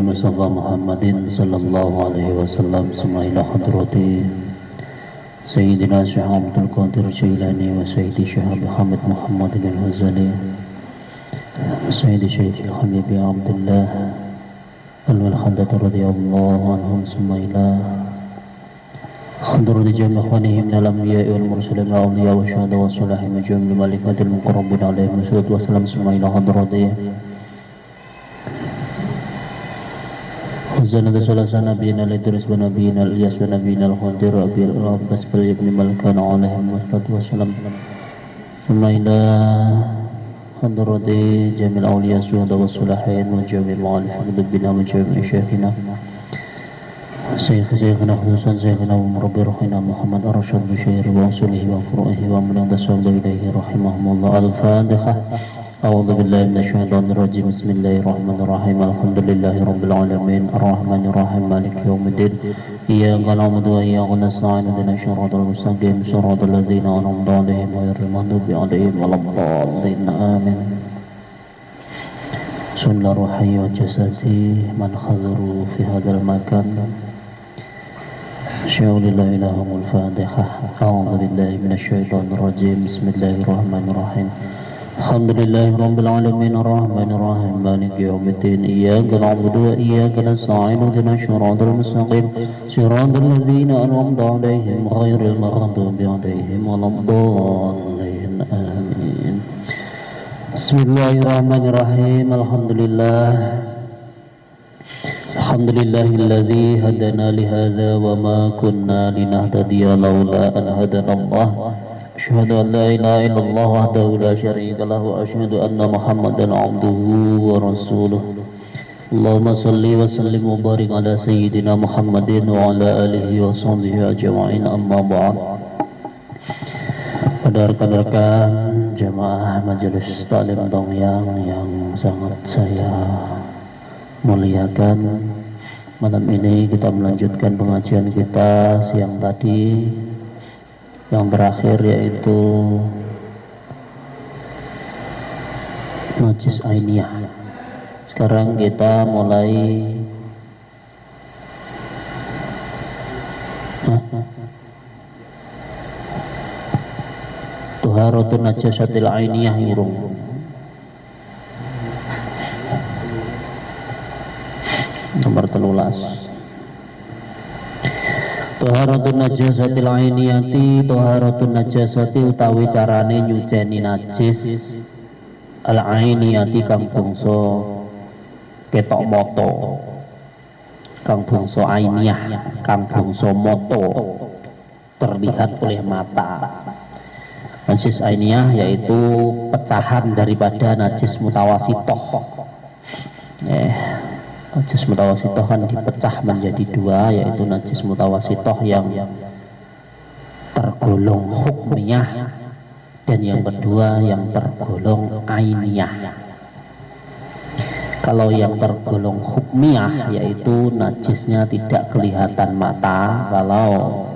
المصطفى محمد صلى الله عليه وسلم ثم إلى حضرة سيدنا شيخ عبد القادر الجيلاني وسيدي شيخ محمد محمد الغزالي سيدي شيخ الحبيب عبد الله الملخندة رضي الله عنهم ثم إلى حضرة جميع إخوانهم من الأنبياء والمرسلين والأولياء والشهداء والصالحين وجميع الملائكة المقربين عليهم الصلاة والسلام ثم إلى حضرة وزنة ثلاثة نبينا الإدريس ونبينا الإياس ونبينا الخضر أبي العباس بن ملكان عليهم الصلاة والسلام ثم إلى حضرة جميع الأولياء الشهداء والصالحين وجميع المعارفين بنا وجميع شيخنا شيخنا خصوصا شيخنا ومربي روحنا محمد الرشاد بشير وأصوله وفروعه ومن انتسب إليه رحمهم الله. الفاتحة. أعوذ بالله من الشيطان الرجيم. بسم الله الرحمن الرحيم. الحمد لله رب العالمين الرحمن الرحيم مالك يوم الدين إياك نعبد وإياك نستعين اهدنا الصراط المستقيم صراط الذين أنعمت عليهم غير المغضوب عليهم ولا الضالين آمين. سنة روحي وجسدي من حضروا في هذا المكان شاء لا إله إلا الفاتحة. أعوذ بالله من الشيطان الرجيم. بسم الله الرحمن الرحيم. الحمد لله رب العالمين الرحمن الرحيم مالك يوم الدين إياك نعبد وإياك نستعين اهدنا الصراط المستقيم صراط الذين أنعمت عليهم غير المغضوب عليهم ولا الضالين آمين. بسم الله الرحمن الرحيم. الحمد لله الذي هدانا لهذا وما كنا لنهتدي لولا أن هدانا الله. أشهد أن لا إله إلا الله وحده لا شريك له وأشهد أن محمدا عبده ورسوله. اللهم صل وسلم وبارك على سيدنا محمد وعلى آله وصحبه أجمعين. أما بعد. Pada rekan-rekan jamaah majelis taklim Dongyang yang sangat saya muliakan, malam ini kita melanjutkan pengajian kita siang tadi yang terakhir, yaitu Najis Ainiyah. Sekarang kita mulai Tuharatun Najasatil Ainiyah irung. Nomor 13. Tuharatun najasatil ainiyati. Tuharatun najasati utawi carane nyuceni najis al ainiyati kang bangsa ketok moto, kang bangsa ainiyah, kang bangsa moto, terlihat oleh mata. Najis ainiyah yaitu pecahan daripada najis mutawasitoh. Najis mutawasitoh kan dipecah menjadi dua, yaitu najis mutawasitoh yang tergolong hukmiyah dan yang kedua yang tergolong ainiyah. Kalau yang tergolong hukmiyah yaitu najisnya tidak kelihatan mata. Kalau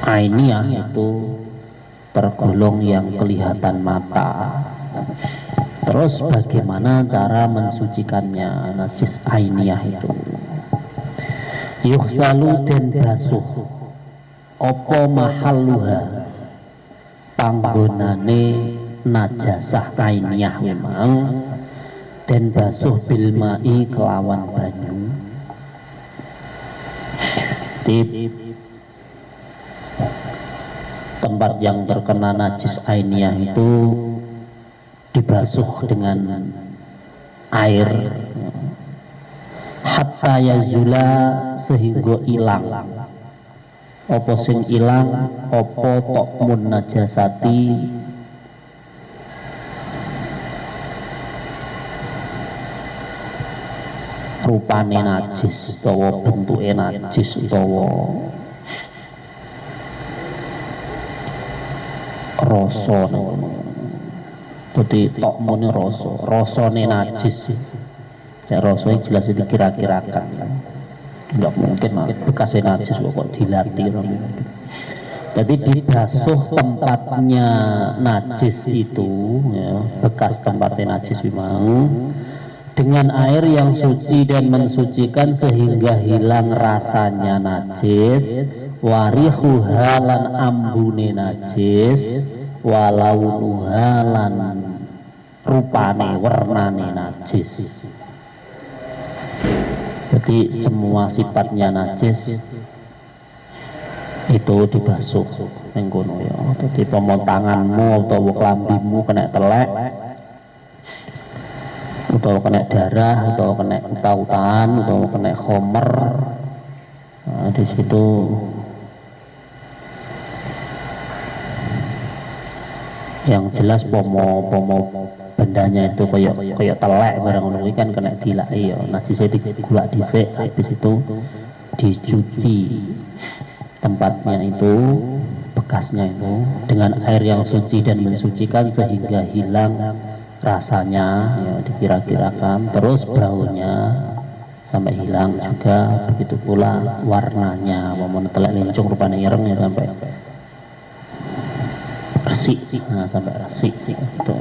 ainiyah itu tergolong yang kelihatan mata. Terus bagaimana cara mensucikannya najis ainiyah itu? Yukhsalu den basuh apa mahalluha, panggonane najasah ainiyah memang den basuh bil mai kelawan banyu. Tempat yang terkena najis ainiyah itu dibasuh dengan air hatta yazula, sehingga ilang. Apa sing ilang? Apa tokmun najasati, rupane najis utawa bentuke najis utawa rasane. Jadi tokmone rasane najis. Ya rasane jelas itu kira-kirakan. Tidak mungkin bekasnya najis kok dilatih. Jadi dibasuh tempatnya najis itu, ya, bekas tempatnya najis memang dengan air yang suci dan mensucikan sehingga hilang rasanya najis, warihuha lan ambune najis, walaunuha lan rupane warnane najis. Jadi semua sifatnya najis itu dibasuh mengkono ya. Jadi pemotanganmu atau klambimu kena telek, atau kena darah, atau kena utah-utahan, atau kena khomer, nah, di situ yang jelas pomo bendanya itu kayak telek barang ngono kan kena dilai ya, najisnya digulak dhisik, habis itu dicuci tempatnya itu, bekasnya itu dengan air yang suci dan mensucikan sehingga hilang rasanya ya, dikira-kirakan, terus baunya sampai hilang juga, begitu pula warnanya, mau telek lincung rupanya ireng ya sampai resik, nah sampai resik gitu.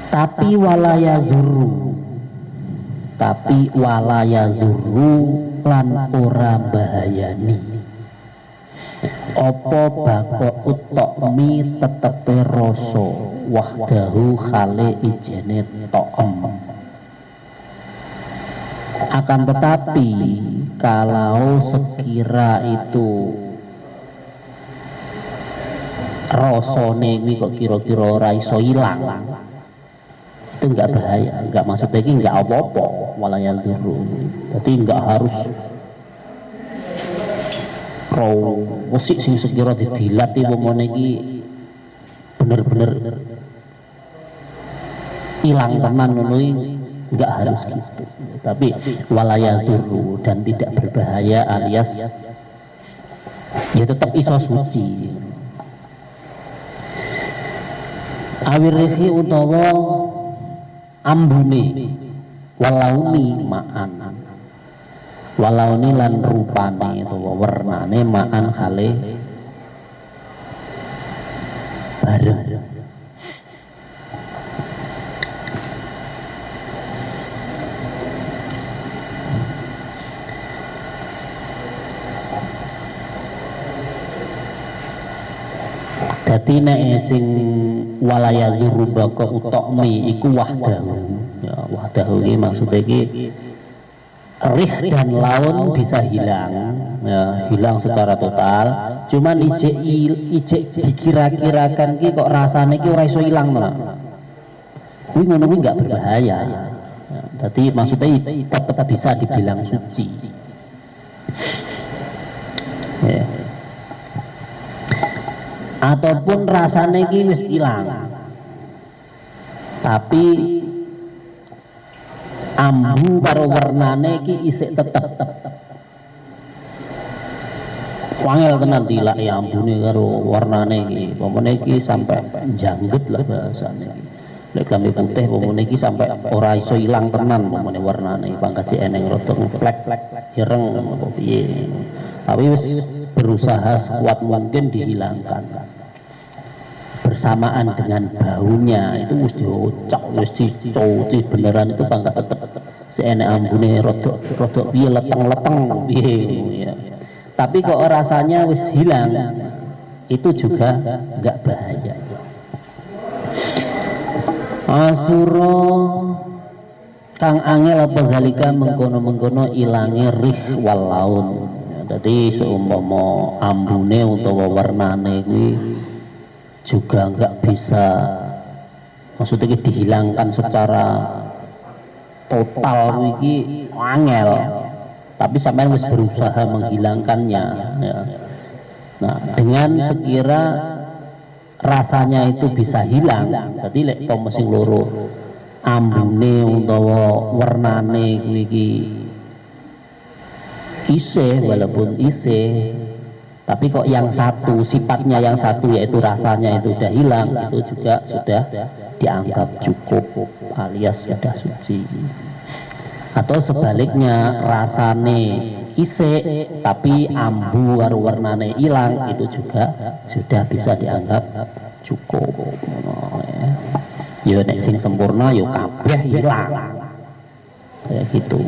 Tapi walaya zuru lan ora bahayani opo bako utokmi tetepe rasa wahdahu khale ijene to'em. Akan tetapi kalau sekira itu rasane kuwi kok kira-kira ora iso ilang, itu enggak bahaya, enggak, maksudnya ini enggak apa-apa, walayal duru. Jadi enggak harus musik sing sekira didilat iki pomone iki bener-bener ilang tenan ngono iki, enggak harus gitu. Tapi walayal duru dan tidak berbahaya alias ya tetap iso suci. Awirihi utawa ambune walauni ma'an, walauni lan rupane utawa warnane ma'an khale bareng. Dadi nek sing walaya yurubaka utokmi iku wahdahu ya, wahdahu ini maksudnya iki rih dan laun bisa hilang ya, hilang secara total, cuman ijek dikira-kirakan ki kok rasane ki ora iso ilang to. Kuwi ngono kuwi enggak berbahaya ya. Dadi maksudnya tetap bisa dibilang suci ya. Ataupun rasanya ki wis ilang tapi ambu karo warnane ki isik tetep wangel tenan dilak ya ambune karo warnane ki, pomone ki sampai jangget lah bahasane ki. Lek klambi putih pomone ki sampai ora iso ilang tenan pomone warnane, pangkaji eneng rada plek-plek ireng apa piye. Tapi wis berusaha sekuat mungkin dihilangkan. Bersamaan dengan baunya itu mesti diocok, mesti dicuci beneran, itu bangga tetep seenek ambune rodok piye leteng piye ya. Tapi kok rasanya wis hilang itu juga enggak bahaya. Asura kang angel apa zalika mengkono-mengkono ilange rih wal laun. Jadi seumpama ambune utawa warnane kuwi juga enggak bisa, maksudnya dihilangkan secara total iki angel, tapi sampai harus berusaha menghilangkannya ya. Nah, dengan sekira rasanya itu bisa hilang, jadi lek tomo sing loro ambune utawa warnane kuwi iki isih, walaupun isih, tapi kok yang satu, sifatnya yang satu yaitu rasanya itu sudah hilang, itu juga sudah dianggap cukup alias sudah suci. Atau sebaliknya rasane isik tapi ambu karo warnane hilang, itu juga sudah bisa dianggap cukup. Ya nek sing sempurna yo kabeh hilang. kayak gitu.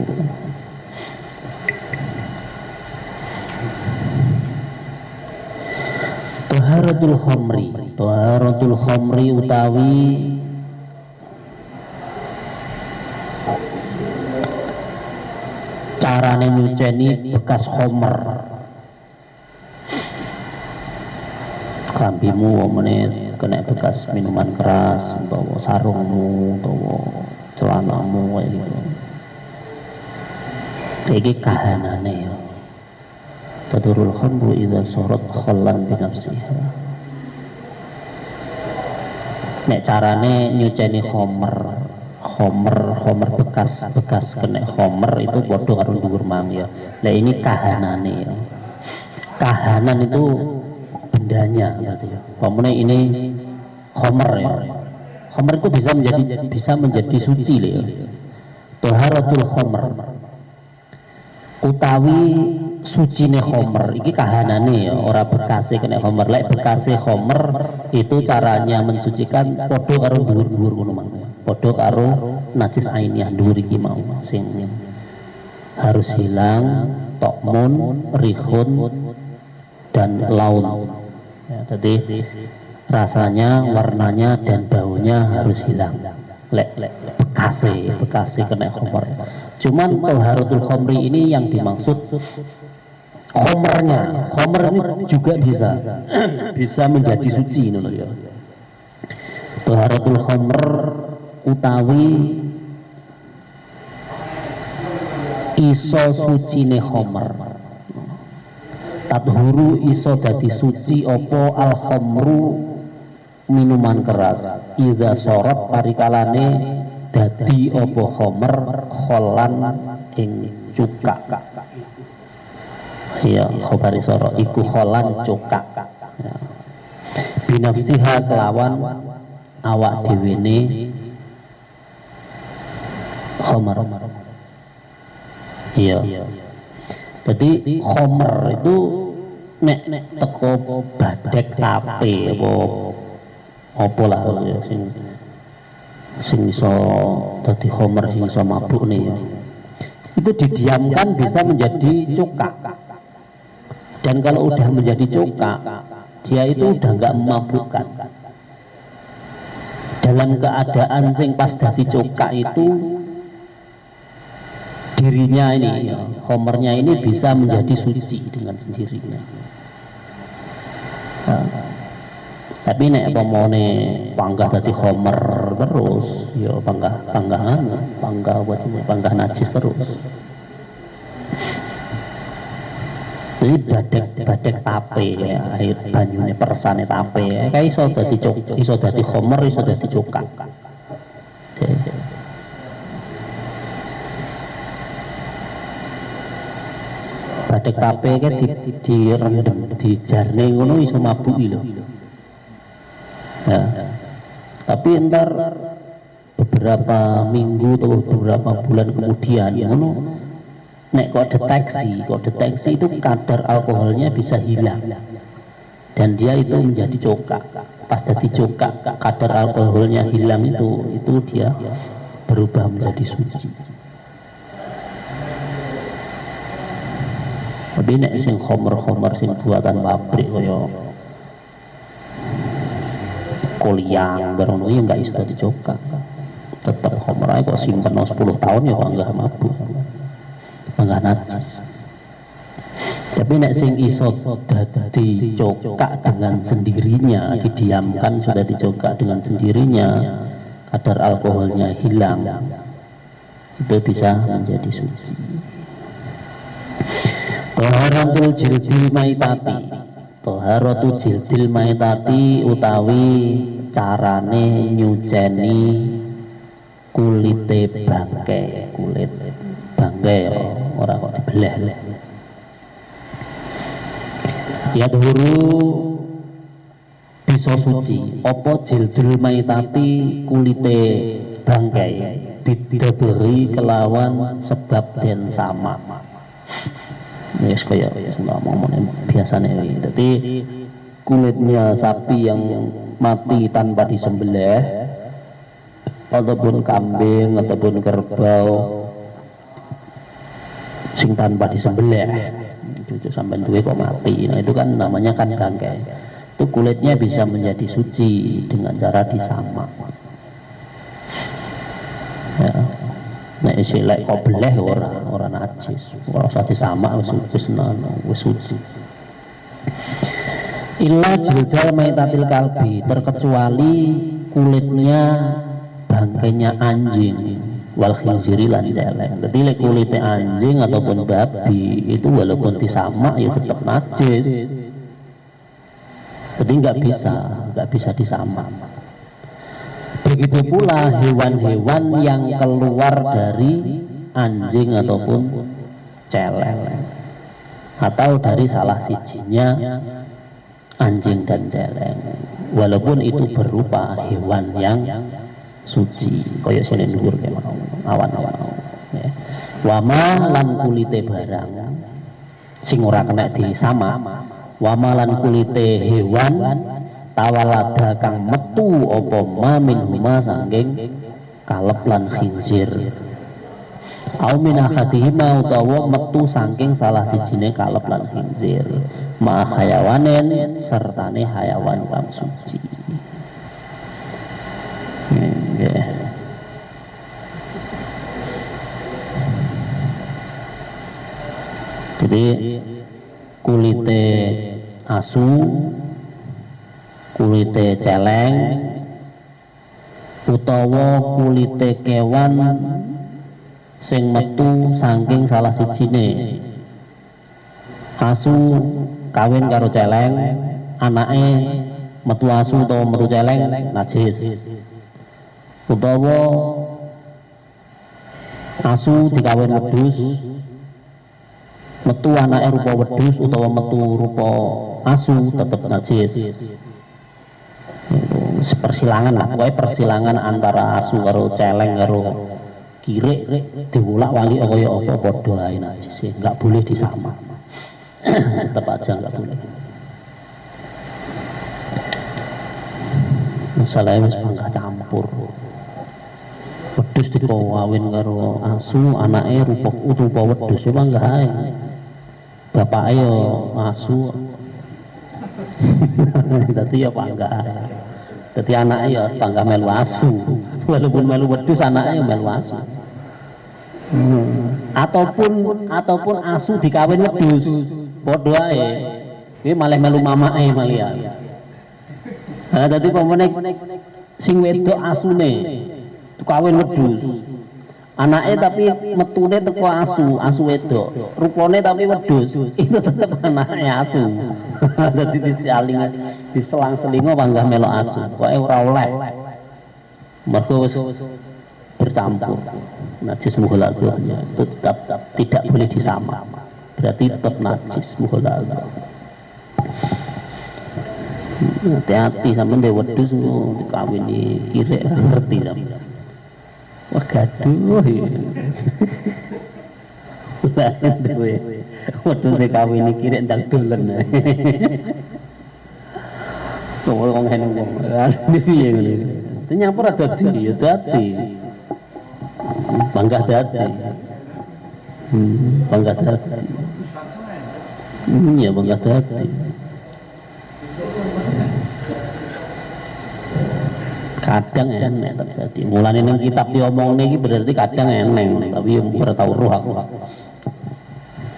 Taharatul khamri utawi carane nyuceni bekas khamr. Kambimu omene kena bekas minuman keras, utawa sarungmu, utawa celanamu kayak gitu. Iki kahanane ya. Tadurul khamru idza sarat khallan bi nafsiha. Nek carane nyuceni khomer bekas kena khomer itu padha karo dhuwur mang ya. Lah ini kahanane ya. Kahanan itu bendanya berarti ya. Pamune ini khomer ya. Khomer itu bisa menjadi suci ya. Taharatul khomer utawi sucine khomer iki kahanane ya, ora bekase kena khomer. Lek bekase khomer itu caranya mensucikan padha karo dhuwur-dhuwur ngono mang. Padha karo najis ainiyah dhuwur iki mau sing harus hilang tokmun, rihun dan laun. Ya, jadi rasanya, warnanya dan baunya harus hilang. Lek bekase kena khomer. Cuman taharatul khamri ini yang dimaksud khomernya. Khomer ini juga bisa menjadi suci ngono ya. Taharatul khamr utawi iso sucine khomer. Tathuru iso dadi suci opo al khamru minuman keras. Idza sorot parikalane dadi opo khomer kholan ing cuka. Ya khobari soro iku kholan cuka ya. Binafsiha kelawan awak dewene khomer. Iya. Jadi khomer itu nek teko badek tape apa lah ya, sing iso dadi khomer, sing iso mabuk nih ya. Itu didiamkan bisa menjadi cuka. Dan kalau udah menjadi cuka, dia itu udah nggak memabukkan. Dalam keadaan sing pas dadi cuka itu dirinya ini, ya, khomernya ini bisa menjadi suci dengan sendirinya. Nah, tapi nek pamone panggah dadi khomer terus, ya panggah najis terus. Jadi badek tape ya, air banyune persane tape ya, kayak iso dadi khomer, iso dadi cuka. Badek tape kan direndam, dijarne ngono iso mabuki lho. Ya. Tapi entar beberapa minggu atau beberapa bulan kemudian ngono nek kok deteksi itu kadar alkoholnya bisa hilang dan dia itu menjadi cuka. Pas jadi cuka kadar alkoholnya hilang itu dia berubah menjadi suci. Tapi nek sing khomer sing buatan pabrik kaya Koliang baru ya nggak iso dicoba. Tetap khomer aja kok simpen 10 tahun ya kok nggak mabuk, nggak najis. Tapi nek sing iso dadi cokak dengan sendirinya, didiamkan sudah dicokak dengan sendirinya, kadar alkoholnya hilang, itu bisa menjadi suci. Taharatul jildil maitati, taharatul jildil maitati utawi carane nyuceni kulite bangke, kulit bangke ora kok dibelah. Ya dulu bisa suci apa jildul maitati kulite bangkai bidaberi kelawan sebab dan sama ya kaya ngomong biasanya. Jadi kulitnya sapi yang mati tanpa disembelih ataupun kambing ataupun kerbau sing tanpa disembelih cucu sampai duwe kok mati. Nah itu kan namanya kan bangkai. Itu kulitnya bisa menjadi suci dengan cara disamak. Ya. Nah isi lek kok beleh ora najis, ora usah disamak wis suci. Illa jildal maitatil kalbi, terkecuali kulitnya bangkainya anjing wal khinziri lan celeng. Jadi lek kulitnya anjing ataupun babi itu walaupun disamak ya tetap najis. Jadi nggak bisa disamak. Begitu pula hewan-hewan yang keluar dari anjing ataupun celeng, atau dari salah sijinya anjing dan celeng, walaupun itu berupa hewan yang suci, koyo sini dhuwur kayak awan-awan. Ya. Wama lan kulite barang sing ora kena disama, wama lan kulite hewan tawalada kang metu apa ma minhuma saking kalep lan khinzir. Au min ahadihima utawa metu saking salah sijine kalep lan khinzir. Ma hayawanen sertane hayawan kang suci. Nggih. Jadi kulite asu, kulite celeng, utawa kulite kewan sing metu saking salah sijine. Asu kawin karo celeng, anake metu asu utawa metu celeng najis. Utawa asu dikawin wedhus, metu anake rupa wedhus utawa metu rupa asu tetep najis. Persilangan lah, pokoknya persilangan antara asu karo celeng karo kirek diwulak wali kaya apa padha ae najis, enggak boleh disama. Tetap aja enggak boleh. Masalahnya wis bangga campur. Wedhus dikawin karo asu, anake rupa wedhus ya bangga ae. Bapake yo asu. Dadi ya bangga ae. Dadi anake ya bangga melu asu. Walaupun melu wedhus anake ya melu asu. Ataupun asu dikawin wedhus padha ae. Kuwi malah melu mamake malah. Nah, dadi pemene sing wedok asune kawin wedhus. Anake tapi metune teko asu wedok. Rupane tapi wedhus. Itu tetep anake asu. Dadi diselang-selingo panggah melok asu. Pokoke ora oleh. Mergo wis bercampur. Najis mughaladzahnya itu tetap tidak boleh disama. Berarti tetap najis mughaladzah. Hati-hati sampean dhe wedhus dikawini kirek ngerti sampean. Wah gaduh ya. Wedhus dikawini kirek ndang dolen. Wong ngene wong. Piye ngene. Nyampur dadi ya dadi. Bangga dadi. Bangga dadi. Iya bangga dadi. Kadang enek terjadi. Mulane ning kitab diomongne iki berarti kadang eneng, tapi ora tau roh aku.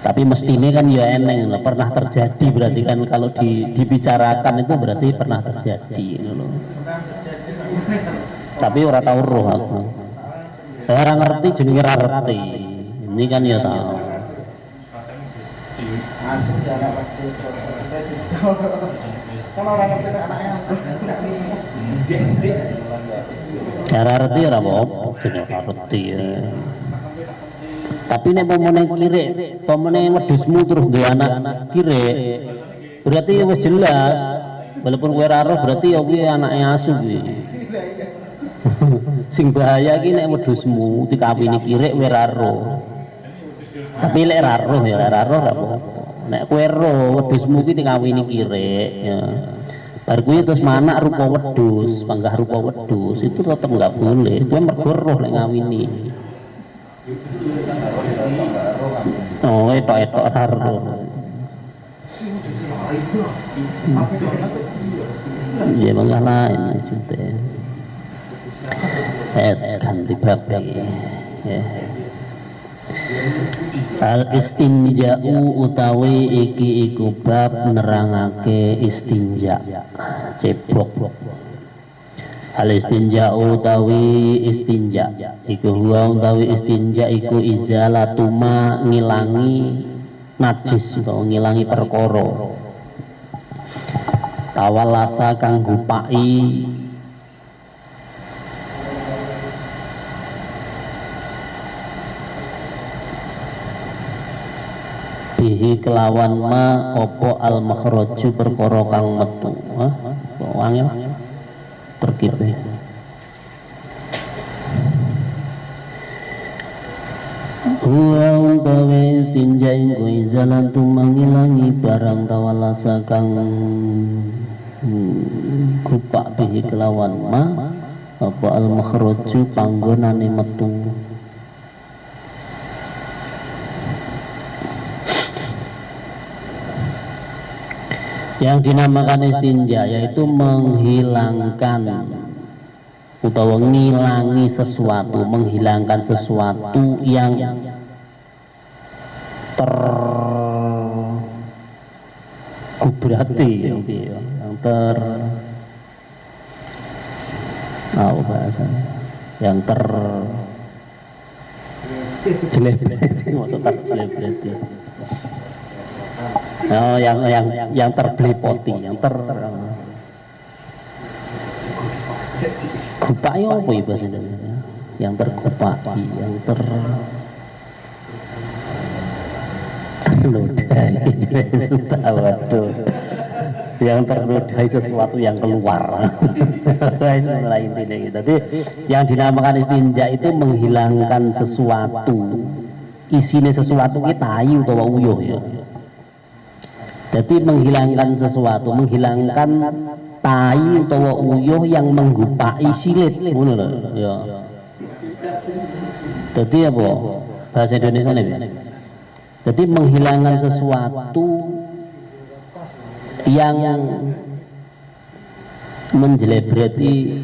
Tapi mestine kan ya eneng, pernah terjadi berarti kan kalau dibicarakan itu berarti pernah terjadi ngono. Tapi ora tau roh aku. Ora ngerti jenenge ora ngerti. Ini kan ya tahu. Kalau orang ngerti anaknya cara ngerti ora apa-apa jenenge ngerti ya. Tapi nek pemene kirek, pemene wedhusmu terus duwe anak kirek, berarti ya wis jelas. Walaupun kowe ora roh berarti ya kuwi anake asu kuwi. Sing bahaya iki nek wedhusmu dikawini kirek kowe ora roh. Tapi lek ora roh ya ora roh ora apa-apa. Nek kowe roh wedhusmu iki dikawini kirek ya. Bar kuwi terus manak rupa wedhus, panggah rupa wedhus itu tetep enggak boleh. Kuwi mergo roh lek ngawini. Oh, etok-etok taruh. Ya bangga lain cinta. Ganti bab lagi. Ya. Al istinja'u utawi iki iku bab nerangake istinja. Cebok. Al istinja'u utawi istinja iku huwa utawi istinja iku izalatuma ngilangi najis utawa ngilangi perkara. Tawalasa kang gupai bihi kelawan ma opo al makhraju perkara kang metu. Wangil terkipe huwa utawi istinja iku izalatu mangilangi barang tawalasa kang kupak bihi kelawan ma apa al makhraju panggonane metu. Yang dinamakan istinja yaitu menghilangkan utawa ngilangi sesuatu, menghilangkan sesuatu yang tergubrati, yang bahasanya, yang terjelebreti, maksud terjelebreti. Oh, yang terblepoti, yang gupai apa ya bahasa Indonesia? Yang tergupai, yang terludahi, sudah waduh, yang terludahi sesuatu yang keluar. Mulai intinya gitu. Jadi yang dinamakan istinja itu menghilangkan sesuatu, isinya sesuatu kita ayu atau uyuh ya. Jadi menghilangkan sesuatu, menghilangkan tai atau uyuh yang menggupai silit, ngono lho, ya. Jadi apa? Bahasa Indonesia nih. Jadi menghilangkan sesuatu yang menjelebreti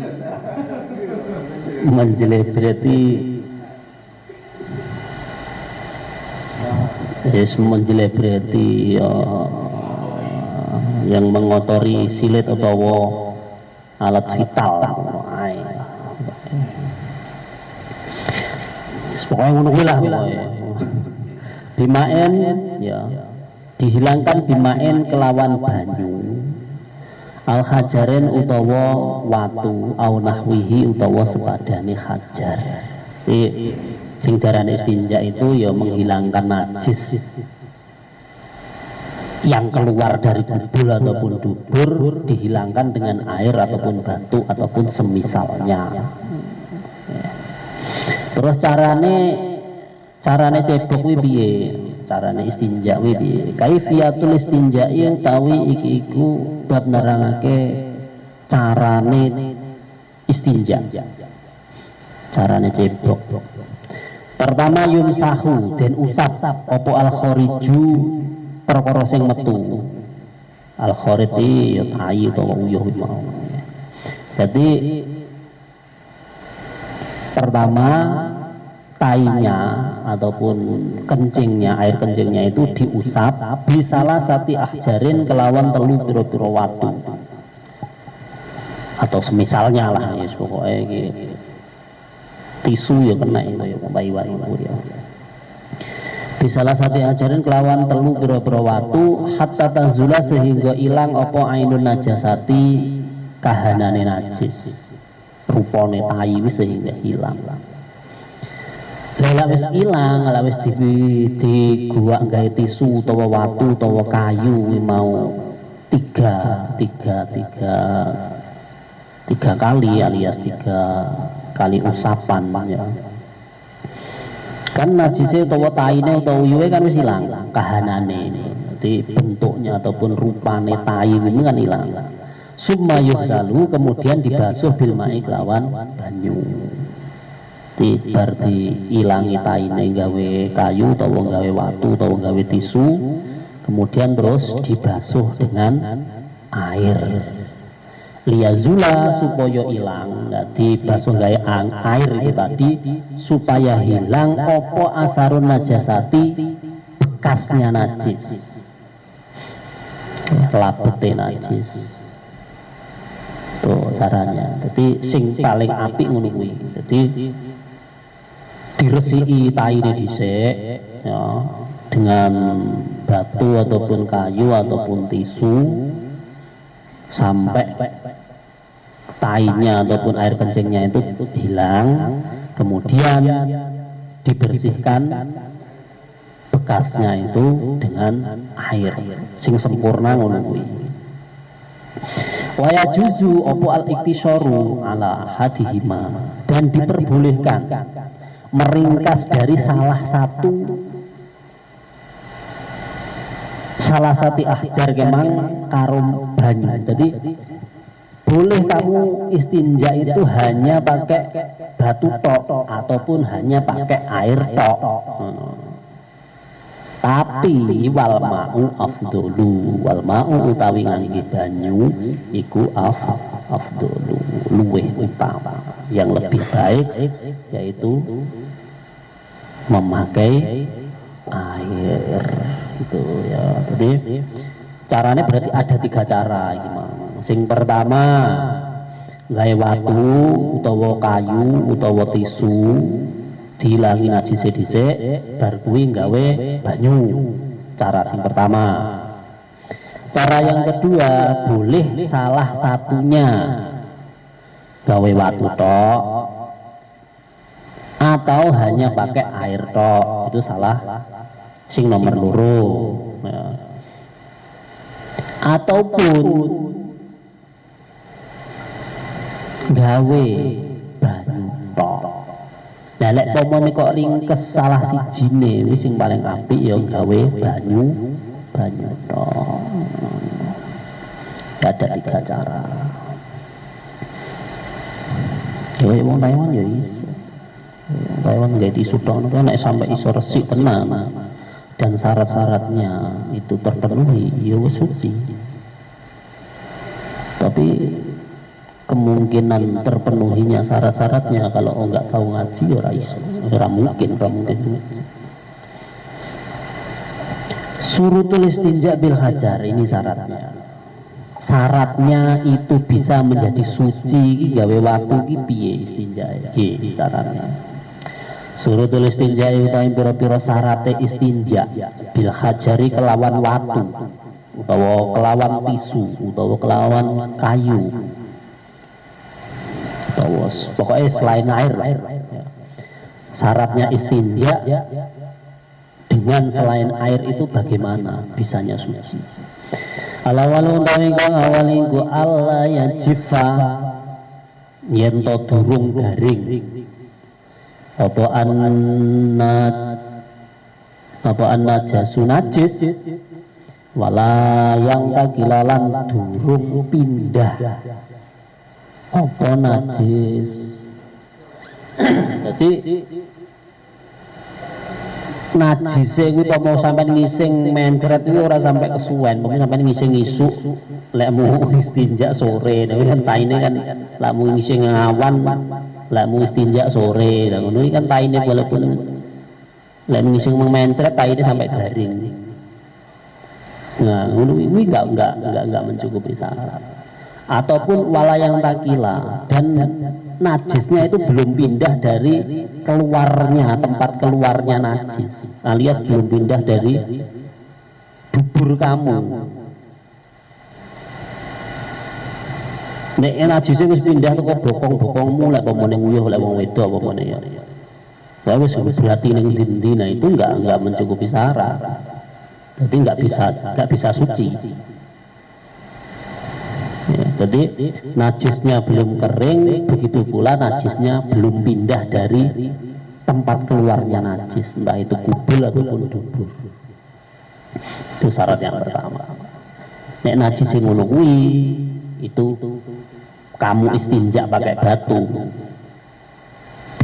yang mengotori silit atau alat vital. Pokoknya ngono kuwi lah bimaen ya dihilangkan bimaen kelawan banyu al hajaren utawa watu au nahwihi utawa sepadane hajar. Sing darane istinja itu ya menghilangkan najis yang keluar dari bubul ataupun dubur dihilangkan dengan air ataupun batu ataupun semisalnya. Terus carane cebok kuwi piye? Carane istinja kuwi piye? Kaifiyatul istinja utawi iki iku bab nerangake carane istinja. Carane cebok. Pertama yumsahu den usap apa al khariju perkara sing metu. Al khariti ya tai utawa uyuh mau. Jadi pertama tainya ataupun kencingnya, air kencingnya itu diusap bisalah sati ahjarin kelawan telu piro-piro watu atau semisalnya lah ya pokoknya gitu. Tisu ya kena itu ya bayi-bayi ya. Bisalah sati ahjarin kelawan telu piro-piro watu hatta tazula sehingga hilang apa ainun najasati kahanane najis rupane tai wis sehingga hilang. Lah wis ilang, lah wis diguak gawe tisu utawa watu utawa kayu mau tiga kali alias 3 kali usapan ya. Kan najise utawa taine utawa uyuhe kan wis ilang kahanane. Jadi bentuknya ataupun rupane tai ini kan hilang. Summa yuhzalu kemudian dibasuh bil ma'i kelawan banyu. bar diilangi taine gawe kayu utawa gawe watu utawa gawe tisu, kemudian terus dibasuh dengan air liyazula supaya hilang. Dibasuh gawe air itu tadi supaya hilang opo asarun najasati, bekasnya najis, labete najis. Tuh caranya. Jadi sing paling apik ngono kuwi. Jadi diresiki taine dhisik ya, dengan batu ataupun kayu ataupun tisu sampai tainya ataupun air kencingnya itu hilang, kemudian dibersihkan bekasnya itu dengan air sing sempurna ngono kuwi. Wa yajuzu opo al iktisaru ala hadihima, dan diperbolehkan meringkas dari salah satu ahjar kemang karum banyu. Jadi boleh kamu istinja itu hanya pakai batu tok ataupun hanya pakai air tok. Tapi wal ma'u afdolu, wal ma'u utawi ngangge banyu iku afdolu, luweh utama. Yang lebih baik yaitu memakai air itu ya. Jadi caranya berarti ada 3 cara gimana. Sing pertama gawe watu utawa kayu utawa tisu dilangi najis dhisik bar kuwi gawe banyu. Cara sing pertama. Cara yang kedua boleh salah satunya gawe watu tok atau hanya pakai air tok, itu salah sing nomor loro ya. Ataupun gawe banyu tok. Lah lek pomone kok ringkes salah sijine wis sing paling apik ya gawe banyu tok. Ada 3 cara. Ya wong Taiwan ya iso. Taiwan nggak tisu tok nek sampai iso resik tenan dan syarat-syaratnya itu terpenuhi ya wis suci. Tapi kemungkinan terpenuhinya syarat-syaratnya kalau enggak tahu ngaji ya ora mungkin. Surutul istinja bil hajar, ini syaratnya itu bisa menjadi suci gawe watu ki piye istinja iki caranya. Surutul istinja utawi pira-pira syarate istinja bil hajari kelawan watu utawa kelawan tisu utawa kelawan kayu utawa pokoknya selain air. Syaratnya istinja dengan selain air itu bagaimana bisanya suci. Alawalu utawi kang awalingku Allah ya jifa yen to durung garing apa najasu najis wala yang takilalan durung pindah apa najis. Jadi najise kuwi mau sampean ngising mencret kuwi ora sampai kesuwen, mungkin sampean ngising isuk lek mau istinja sore, tapi kan taine kan lek mau ngising ngawan lek mau istinja sore. Lah ngono iki kan taine walaupun lek ngising mencret taine sampai garing. Nah, ngono kuwi enggak mencukupi syarat. Ataupun wala yang takila dan najisnya itu belum pindah dari keluarnya, tempat keluarnya najis, alias belum pindah dari dubur kamu. Nek najisnya wis pindah teko bokong-bokongmu lek pomone nguyuh lek wong wedok apa pomone ya. Lah wis berarti ning ndi nah itu enggak mencukupi syarat. Jadi enggak bisa suci. Ya, jadi najisnya belum kering, begitu pula najisnya belum pindah dari tempat keluarnya najis, entah itu kubul ataupun dubur. Itu syarat yang pertama. Nek najis sing ngono kuwi itu kamu istinja pakai batu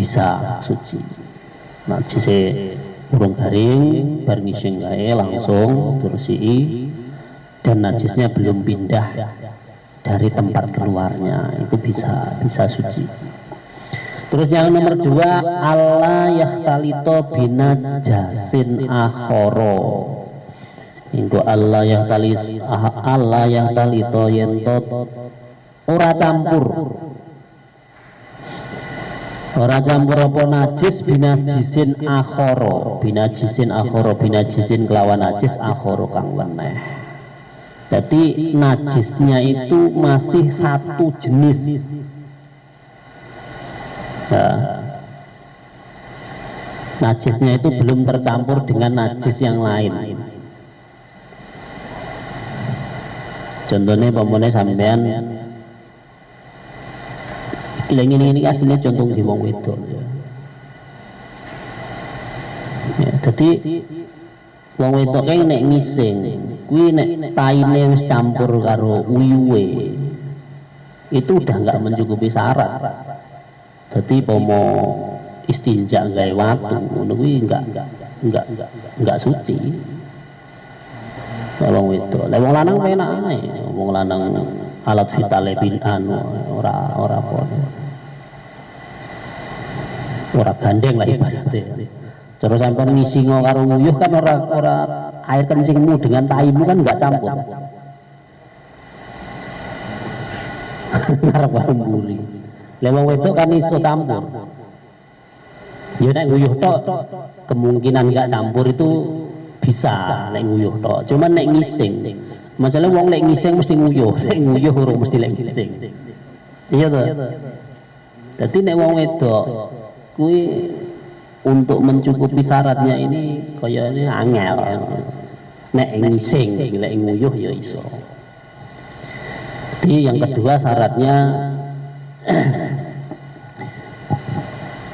bisa suci. Najise urung garing bar ngising gae langsung bersih dan najisnya belum pindah dari tempat keluarnya, itu bisa suci. Terus yang nomor 2, Allah yahtalito binajasin akhoro. Itu Allah yahtalito yentot ora campur apa najis binajisin akhoro, binajisin kelawan najis akhoro kang weneh. Jadi najisnya itu masih satu jenis. Nah, najisnya itu belum tercampur dengan najis yang lain. Contohnya pemone sampean ini aslinya contoh di wong wedok. Ya, jadi wong wedok kae nek ngising, kuwi nek taine wis campur karo uyuwe, itu udah nggak mencukupi syarat. Jadi pomo istinja gawe watu, ngono kuwi enggak suci. Wong wedok, lha wong lanang penake, wong lanang alat vitale bin anu ora gandeng lah ibaratnya. Terus sampai ngisingo karo nguyuh kan ora air kencingmu dengan taimu kan enggak campur. Arep mburi. Lewang wedok kan iso campur. Ya nek nguyuh tok kemungkinan enggak campur itu bisa nek nguyuh tok. Cuman nek ngising, masalah wong nek ngising mesti nguyuh, nek nguyuh ora mesti nek ngising. Iya toh? Dadi nek wong wedok kuwi untuk mencukupi syaratnya ini kayaknya angel. Nek ngising, nek nguyuh ya iso. Jadi yang kedua syaratnya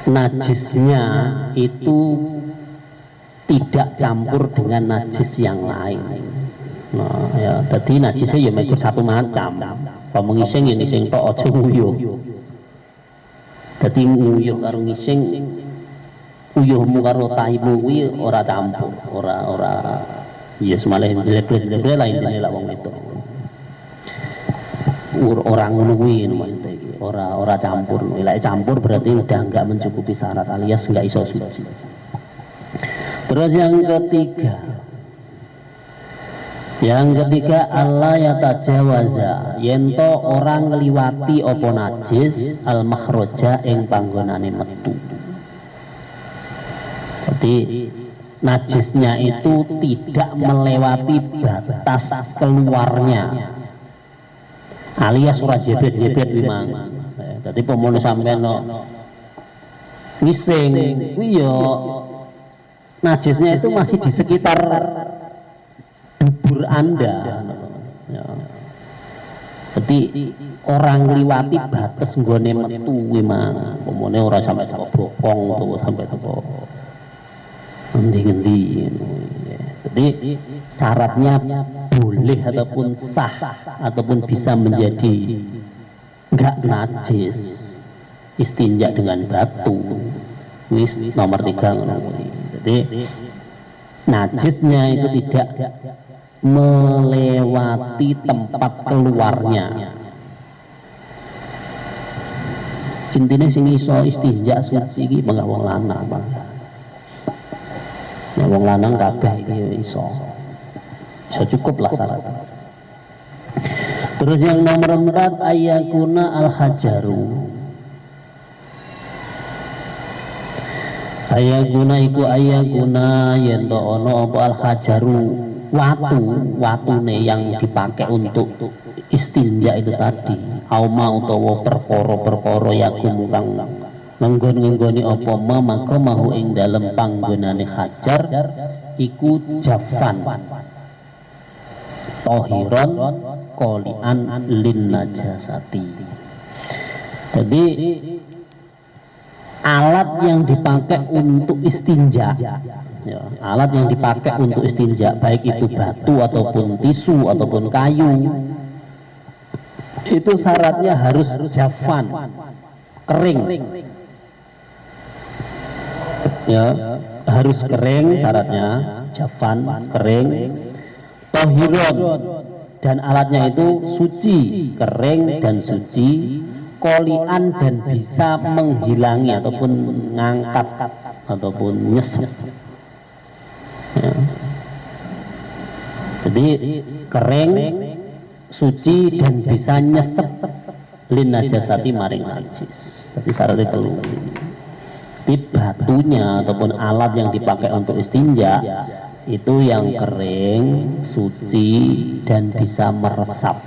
najisnya itu tidak campur dengan najis yang lain. Nah, ya, tadi najisnya ya ikut satu macam. Kalau mengising ya ngising tok aja nguyuh. Tadi nguyuh karo ngising, uyuhmu karo taimu kuwi ora campur, ora ya semalah jelek-jelek lah intine lah wong itu. Orang ngono kuwi maksudnya iki, ora campur. Lek campur berarti udah enggak mencukupi syarat alias enggak iso suci. Terus yang ketiga Allah ya tajawaza yento orang ngliwati apa najis al makhroja ing panggonane metu. Jadi najisnya itu tidak melewati batas keluarnya alias ora jebet-jebet memang. Jadi pemono sampean ngising kuwi ya najisnya itu masih di sekitar dubur Anda. Ya. Jadi orang ngliwati batas nggone metu kuwi mah pomone ora sampai teko bokong utawa sampai teko endi-endi. Jadi syaratnya boleh ataupun sah ataupun bisa menjadi enggak najis istinja dengan batu. Wis nomor 3. Jadi najisnya itu tidak melewati tempat keluarnya. Intinya sing iso istinja suci iki mengko wong lanang, Bang. Nah, wong lanang kabeh iki iso. Iso cukup lah syaratnya. Terus yang nomor 4 ayakuna al-hajaru. Ayakuna iku ayakuna yen to ana apa al-hajaru watune yang dipakai untuk istinja itu tadi. Auma utawa perkara-perkara yakum kang nggon-nggoni apa maka mahu ing dalem panggonane hajar iku jafan tohiron qolian lin najasati. Jadi alat yang dipakai untuk istinja ya, alat yang dipakai untuk istinja baik itu batu ataupun tisu ataupun kayu itu syaratnya harus jafan, kering. ya harus kering syaratnya, jafan kering, tohiron dan alatnya itu suci, kering dan suci, kolian dan bisa menghilangi ataupun ngangkat ataupun nyesep ya. Jadi kering, suci dan bisa nyesep lin najasati maring najis. Jadi syarat itu di batunya ataupun alat yang dipakai untuk istinja itu yang kering, suci dan bisa meresap.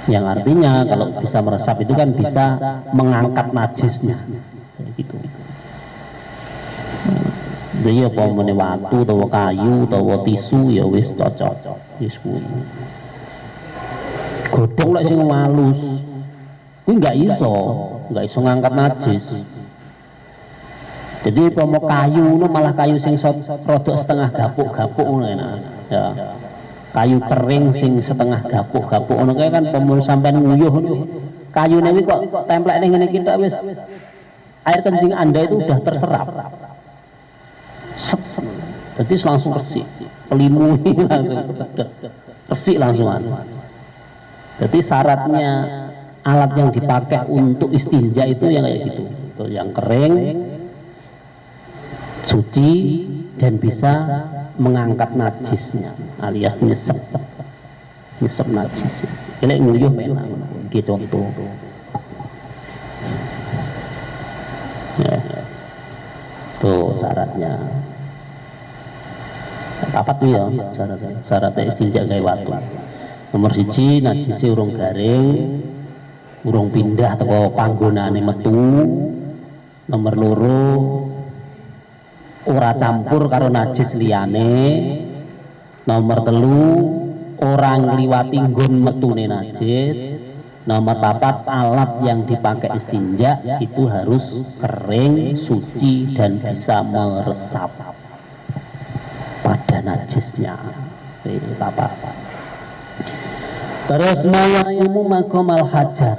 Yang artinya kalau bisa meresap itu kan bisa mengangkat najisnya. Gitu. Jadi apa meneh watu atau kayu atau tisu ya wis cocok. Wis kuwi. Godhong lek sing halus kuwi nggak iso ngangkat najis. Jadi pomo kayu no malah kayu sing rodok setengah gapuk-gapuk ngono enak. Ya. Kayu kering sing setengah gapuk-gapuk ngono kae kan pomo sampean nguyuh niku. Kayune iki kok templekne ngene iki tok wis air kencing Anda itu udah terserap. Jadi langsung bersih. Pelimui langsung sedot. Bersih langsungan. Jadi syaratnya alat yang dipakai untuk istinja itu yang kayak gitu. Itu yang kering, suci dan bisa mengangkat najisnya alias nyesep najis. Ini nguyuh memang gitu contoh. Ya. Tuh syaratnya. Apa tuh ya syaratnya istinja gawe watu. Nomor 1 najise urung garing, urung pindah atau panggonane metu. Nomor 2 ora campur karo najis liyane. Nomor 3 orang ngliwati nggon metune najis. Nomor 4 alat yang dipakai istinja itu harus kering, suci dan bisa meresap pada najisnya. Itu apa? Terus mayakumu makomal hajar,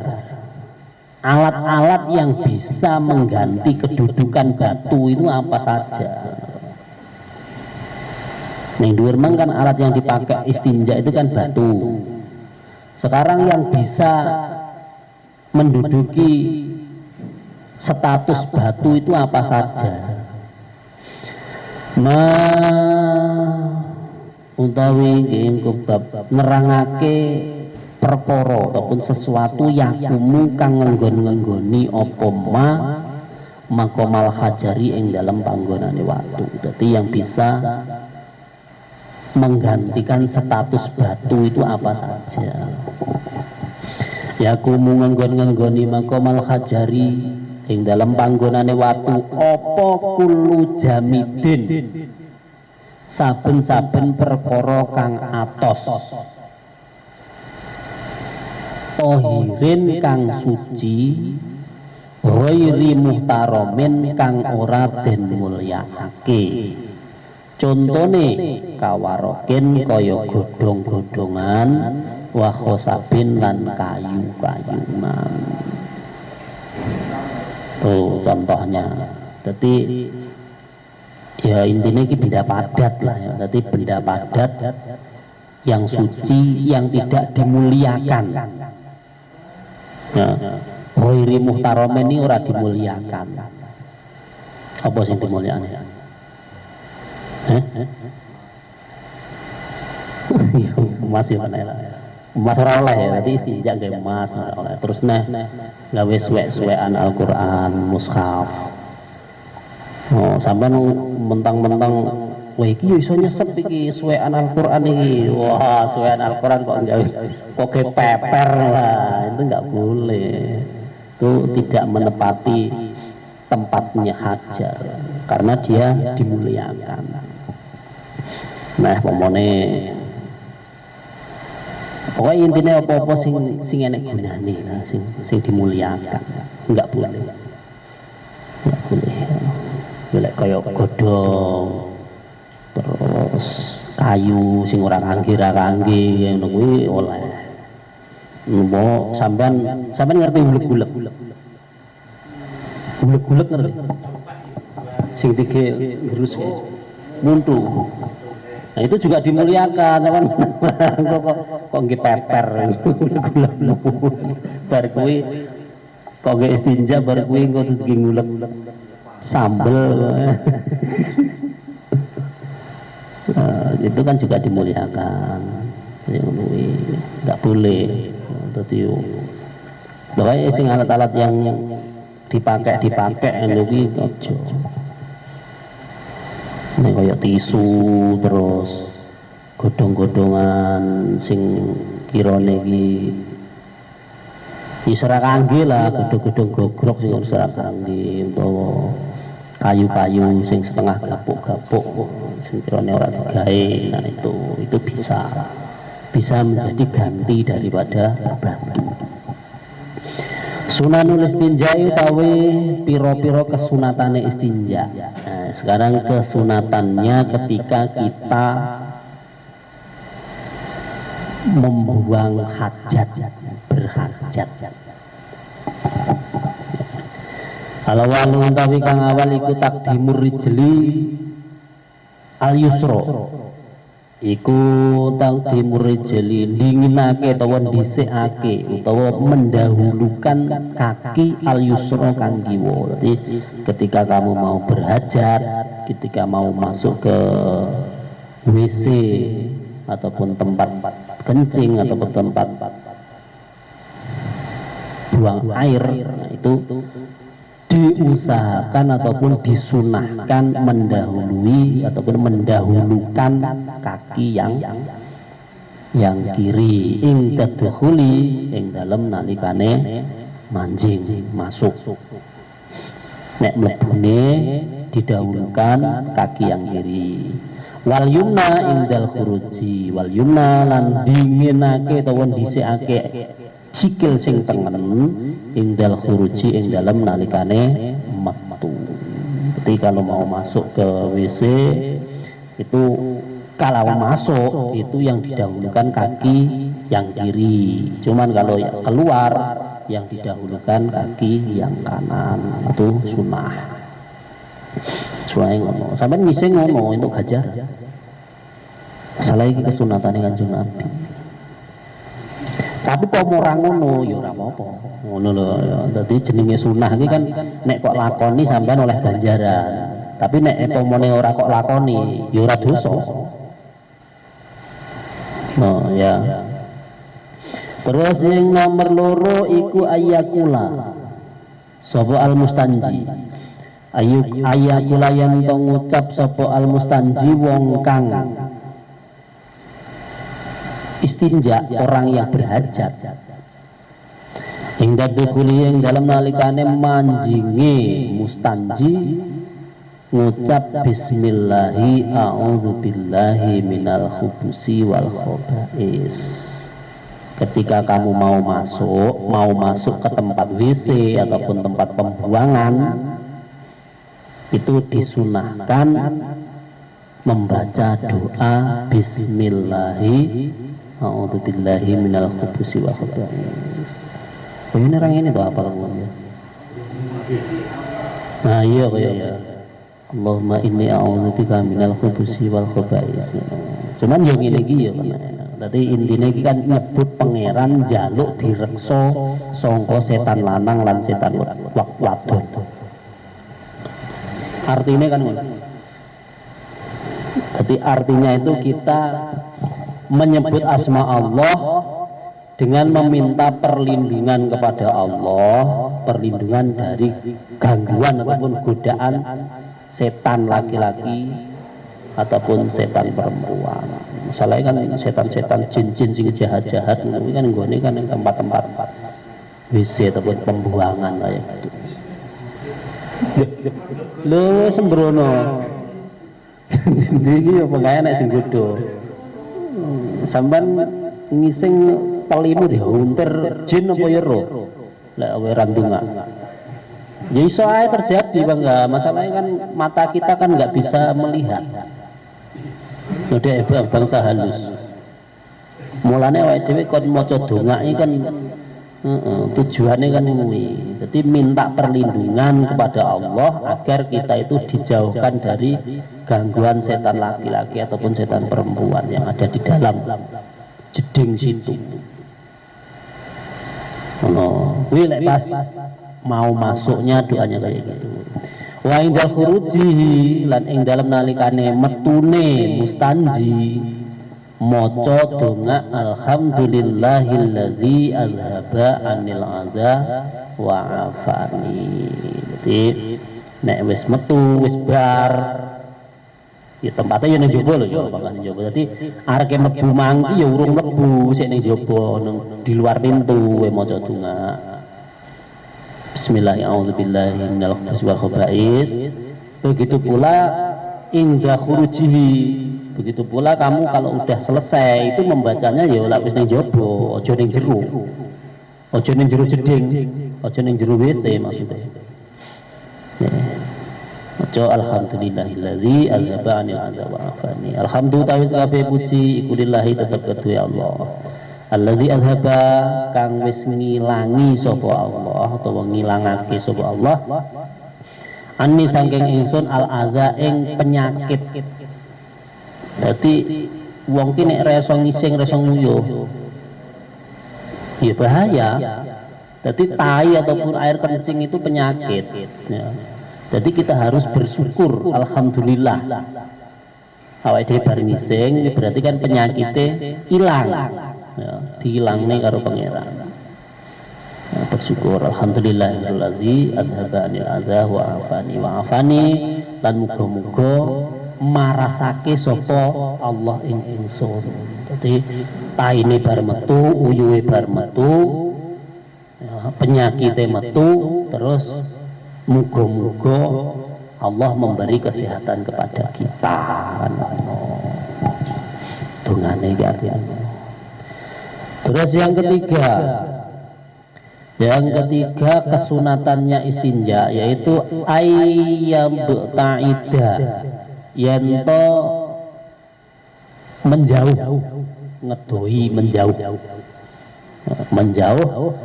alat-alat yang bisa mengganti kedudukan batu itu apa saja? Ning dhuwur kan alat yang dipakai istinja itu kan batu. Sekarang yang bisa menduduki status batu itu apa saja? Utawi nggih bab nerangake perkara ataupun sesuatu yakumu kang ngenggon-ngenggoni apa makomal hajari ing dalam panggonane watu. Jadi yang bisa menggantikan status batu itu apa saja? Yakumu ngenggon-ngenggoni makomal hajari ing dalam panggonane watu apa kullu jamidin, saben-saben perkara kang atos, tohirin kang suci, ghairi muhtaromin kang ora den mulyakake. Contone kawarokin kaya godhong-godhongan, wa khosabin lan kayu-kayunan. Tuh contohnya. Jadi ya intinya ini benda padat lah ya. Jadi benda padat yang suci yang tidak dimuliakan. Ya. Ghairi muhtaromin ini ora dimuliakan. Apa sing dimuliakan? Emas ya emas ora oleh ya, berarti istinja gawe emas ora oleh. Terus gawe suwek-suwekan Al-Qur'an, mushaf. Oh, sampean mentang-mentang wah iki yo iso nyesep iki suwekan Al-Qur'an iki. Wah, suwekan Al-Qur'an kok gawe kok peper lah. Itu enggak boleh. Itu tidak menepati tempatnya hajar karena dia dimuliakan. Nah, pomone pokoknya intinya apa-apa sing enek gunane, nah, sing dimuliakan, enggak boleh. Enggak boleh. Boleh kaya godhong, terus kayu sing ora kangge ngono kuwi oleh. Mbok sampean ngerti gulek-gulek. Gulek-gulek ngerti? sing tiga gerus muntu. Nah itu juga dimuliakan, kan? kok nggih peper, bar kuwi kok nggih istinja, bar kuwi engko ngulek sambel. Itu kan juga dimuliakan. Nggak boleh. Tadi pokoknya sing alat-alat yang dipakai lagi ojo. Ini kayak tisu terus godhong-godhongan sing kirane iki isra kangge lah, godhong-godhong gogrok sing isra kangge utawa kayu-kayu sing setengah gapuk-gapuk sing kirane ora digawe. Nah itu bisa menjadi ganti daripada batu. Sunanul istinja utawi piro-piro kesunatane istinja. Nah, sekarang kesunatannya ketika kita membuang hajat, berhajat. Kalau walu utawi kang awal iku takdimur rijli al yusra. Iku takdimur rijli dinginake utawa dhisikake utawa mendahulukan kaki al yusra kang kiwa. Jadi ketika kamu mau berhajat, ketika mau masuk ke WC ataupun tempat kencing ataupun tempat buang air, nah itu diusahakan ataupun disunahkan mendahului ataupun mendahulukan kaki yang kiri ing tadkhuli ing dalem nalikane manjing masuk. Nek mlebune didahulukan kaki yang kiri. Wal yumna indal khuruji, wal yumna lan dinginake utawa dhisikake sikil sing tengen indal khuruji ing dalem nalikane metu. Jadi kalau mau masuk ke WC itu kalau masuk itu yang didahulukan kaki yang kiri. Cuman kalau keluar yang didahulukan kaki yang kanan, itu sunnah. Sunnah ngono. Sampai ngising ngono itu gajar. Salah iki kesunatane Kanjeng Nabi. Tapi kok ora ngono ya ora apa-apa. Ngono lho ya. Dadi jenenge sunah iki kan nek kok lakoni sampean oleh ganjaran. Tapi nek pomone ora kok lakoni ya ora dosa. No ya. Terus yang nomor loro iku ayakula. Sapa al mustanji. Ayakula yang to ngucap sapa al mustanji wong kang istinja, orang yang berhajat. Hingga dukuli yang dalam nalikane manjingi mustanji ngucap bismillahi a'udzubillahi minal khubusi wal khobais. Ketika kamu mau masuk ke tempat WC ataupun tempat pembuangan, itu disunahkan membaca doa bismillahi a'udzubillahi minal khubusi wal khobais. Oh, ini orang ini tuh apa namanya? Nah iya ya. Allahumma inni a'udzubika minal khubusi wal khobais. Cuman yang ini iki ya kan. Dadi intine iki kan nyebut pangeran jaluk direksa sangka setan lanang lan setan wadon. Artinya kan ngono. Jadi artinya itu kita menyebut asma Allah dengan meminta perlindungan kepada Allah, perlindungan dari gangguan ataupun godaan setan laki-laki ataupun setan perempuan. Masalahnya kan setan-setan jin-jin sing jahat-jahat ini kan nggone kan yang tempat-tempat WC ataupun pembuangan kayak gitu. Lho sembrono. Iki ya pengae nek sing godho. Sampean ngising telimu diuntir jin apa ya roh? Lek awe randunga. Ya iso ae terjadi Bang, enggak masalahnya kan mata kita kan enggak bisa melihat. Udah bangsa halus. Mulane awake dhewe kon maca donga iki kan Tujuannya kan ini, jadi minta perlindungan kepada Allah agar kita itu dijauhkan dari gangguan setan laki-laki ataupun setan perempuan yang ada di dalam jeding situ. Pas mau masuknya doanya kayak gitu. Wa inda khurujihi lan ing dalem nalikane metune mustanji maca donga alhamdulillahilladzi azhaba anil adza wa afani. Jadi nek wis metu wis bar ya tempatnya ya ning jaba lho ya bakal ning jaba. Dadi areke mlebu mangki ya urung mlebu sik ning jaba di luar pintu we maca donga. Bismillahirrahmanirrahim minal khaba'is. Begitu pula inda khurujihi. Begitu pula kamu kalau udah selesai itu membacanya ya lak wis ning jaba, aja ning jero. Aja ning jero jeding, aja ning jero WC maksudnya. Aja alhamdulillahilladzi azhaba 'anil adza wa afani. Alhamdulillah wis kabeh puji iku lillahi tetep kedue Allah. Alladzi azhaba kang wis ngilangi sapa Allah utawa ngilangake sapa Allah. Anni saking ingsun al adza ing penyakit. Jadi wong ki nek reso ngising reso nguyuh ya bahaya. Jadi tai ataupun air kencing itu penyakit ya. Jadi kita harus bersyukur alhamdulillah awake dhewe bar ngising berarti kan penyakitnya hilang ya, dihilangne karo pangeran ya, bersyukur alhamdulillahilladzi adhaba anil adza wa afani lan muga-muga marasake sapa Allah ing ingsun. Jadi taine bar metu, uyuhe bar metu, ya, penyakite metu, terus muga-muga Allah memberi kesehatan kepada kita. Dungane iki artinya. Terus yang ketiga kesunatannya istinja yaitu ayyabta'ida yento menjauh ngedoi menjauh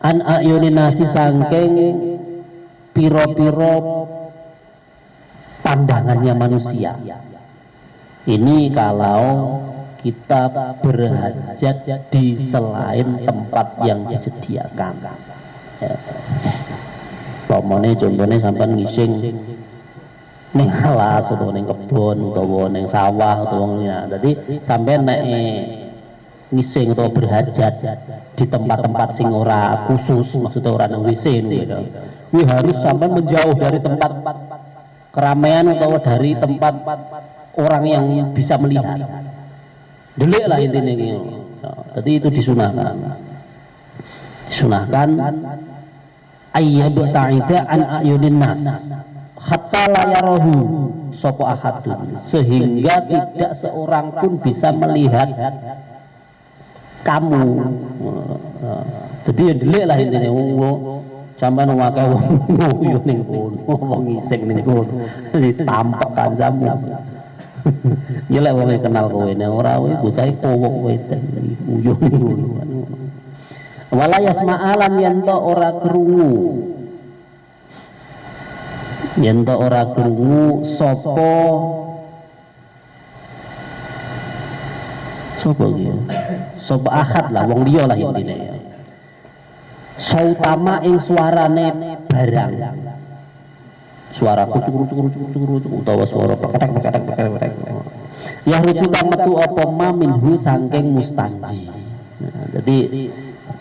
an ayuninasi sangking piro-piro pandangannya manusia. Ini kalau kita berhajat di selain tempat yang disediakan ya. Contohnya sampai ngising ning alas atau ning kebun atau ning sawah atau ya. Jadi sampai nek ngising atau berhajat di tempat-tempat sing ora khusus, maksudnya ora nang WC gitu. Kuwi harus sampai menjauh dari tempat keramaian atau dari tempat orang yang bisa melihat. Delik lah intinya gitu. Jadi itu disunahkan. Ayyabta'ida an ayunin nas hatta la yarahu sapa ahadun, sehingga tidak seorang pun bisa melihat kamu. Jadi ya delik lah intinya sampean wae wong ning kono wong ngising ning kono ditampek kancamu. Ya lek wong kenal kowe nek ora kowe bocah kowok kowe uyuh ning kono. Wala yasma'alan yanto ora krungu. Yen to ora krungu sapa iki sapa ahad lah wong liya lah intine ya. Sautama ing suarane barang, suara kucuk utawa suara peketek ya rujukan metu apa ma minhu saking mustanji. Nah, jadi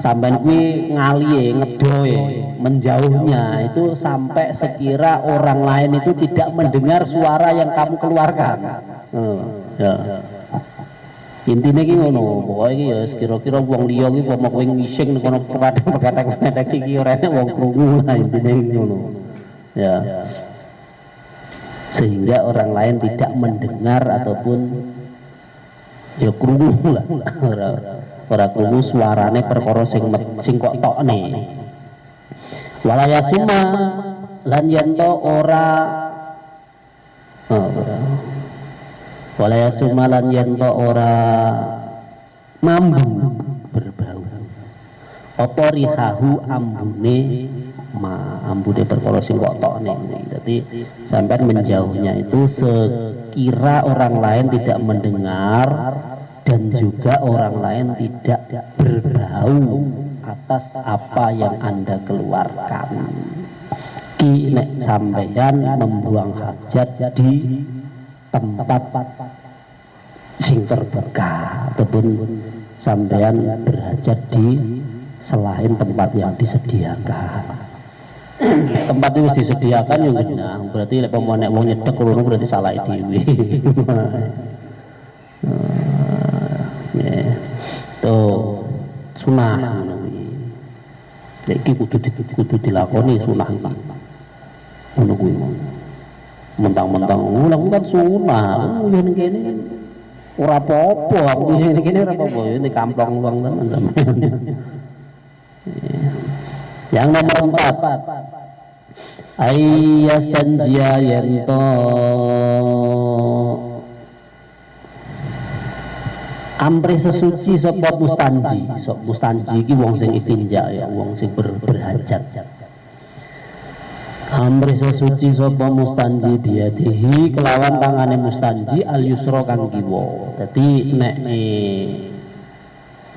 sampean kuwi ngaliye ngedoe menjauhnya itu sampai sekira orang lain itu tidak mendengar suara yang kamu keluarkan. Ya. Intinya ki ngono, pokoke iki ya kira-kira wong liya ki apa kowe ngising kono pegatek-pegatek iki ora enak wong krungu lah intine ngono. Ya. Sehingga orang lain tidak mendengar ataupun ya krungu lah. Ora krungu suarane perkara sing kok tokne. Walaya suma lan yanto ora walaya suma lan yanto ora mambu berbau apa rihahu ambune ambune perkara sing kok tokne. Jadi sampai menjauhnya itu sekira orang lain tidak mendengar dan juga orang lain tidak berbau atas apa yang Anda keluarkan. Ki nek sampeyan membuang hajat di tempat sing terbuka ataupun sampeyan berhajat di selain tempat yang disediakan. Tempat itu disediakan yang benar, berarti lek pemonek wong nyedek ngono berarti salah dhewe. Tuh sunah ngono kuwi. Lek iki kudu dilakoni sunah iki. Ngono kuwi. Mentang-mentang ulang kan sunah, yen kene ora apa-apa, aku di kene ora apa-apa, ini kamplong uang teman-teman. Yang nomor 4, ayyastanjia yento amrih sesuci sapa mustanji. Mustanji iki wong sing istinja ya, wong sing berhajat. Amrih sesuci sapa mustanji biadihi kelawan tangane mustanji al yusra kang kiwa. Dadi nek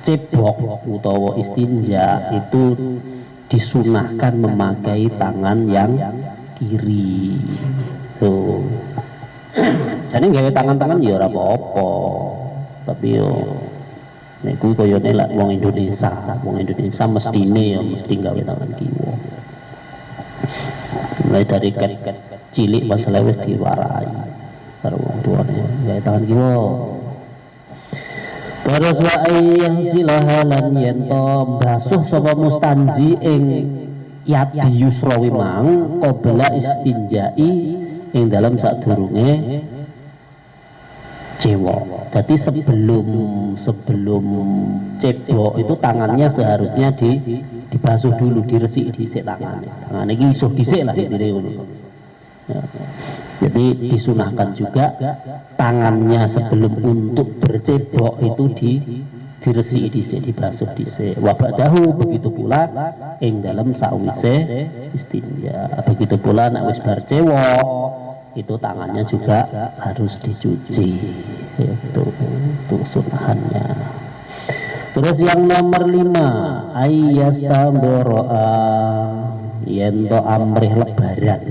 cebok utawa istinja itu disunahkan memakai tangan yang kiri. Tuh. Jadi gawe tangan-tangan ya ora apa-apa. Tapi yo nek kuwi koyone lak wong Indonesia mestine ya mesti gawe tangan kiwa. Mulai dari cilik masalah wis diwarai karo wong tuane gawe tangan kiwa. Terus wa ayang silahalan yento basuh sapa mustanji ing yadi yusra wimang qabla istinjai ing dalam sadurunge cebok. Jadi sebelum cebok itu tangannya seharusnya dibasuh dulu, diresik dhisik tangannya. Tangannya iki isuh dhisik lah intine ngono. Ya. Jadi disunahkan juga tangannya sebelum untuk bercebok itu diresiki dhisik, dibasuh dhisik. Wa ba'dahu begitu pula ing dalam sawise istinja. Begitu pula nek wis bar cewok itu tangannya juga harus dicuci. Itu sunahannya. Terus yang nomor 5, ayyastamboro'a yento amrih lebaran.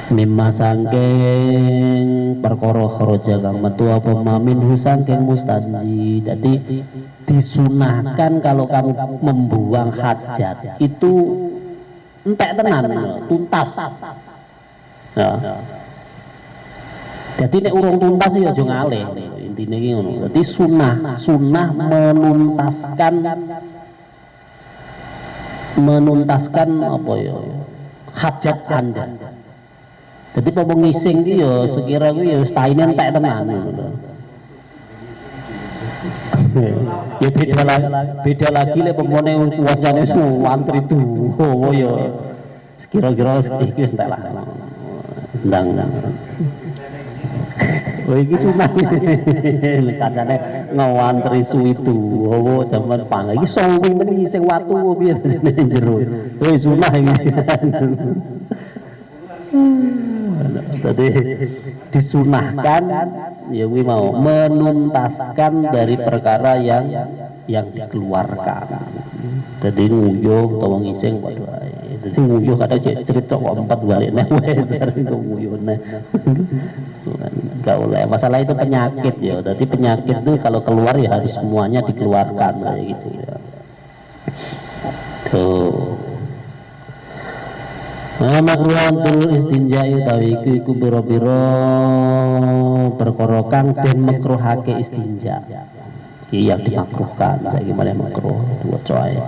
Mimma sangking perkara kharaja kang metu apa mamin sangking mustanji. Jadi disunahkan kalau kamu membuang hajat itu entek tenan tuntas. Ya. Jadi nek urung tuntas ya aja ngalih. Intine iki ngono. Dadi sunah menuntaskan apa ya? Hajat Anda. Jadi pomong ngising ki ya sekira kuwi ya wis taine entek tenan ngono. Ya beda lagi lek pomone wancane wis antri tuwa ya sekira-kira iki wis entek lah. Ndang. Oh iki sunah. Kadane ngawantri suwi tuwa jaman pang. Iki sowi men ngising watu piye jenenge jero. Oh sunah iki. Jadi disunahkan ya gue mau menuntaskan dari perkara yang dikeluarkan. Jadi nguyuh utawa ngising padha ae. Jadi nguyuh kada cerita kok 4 balik nek wis itu nguyuhne. Enggak boleh. Masalah itu penyakit ya. Jadi penyakit itu kalau keluar ya harus semuanya dikeluarkan kayak gitu ya. Tuh. Makruhan tul istinja utawi iku biro-biro perkara kang den makruhake istinja. Iki yang dimakruhkan, saiki malah makruh waca ae.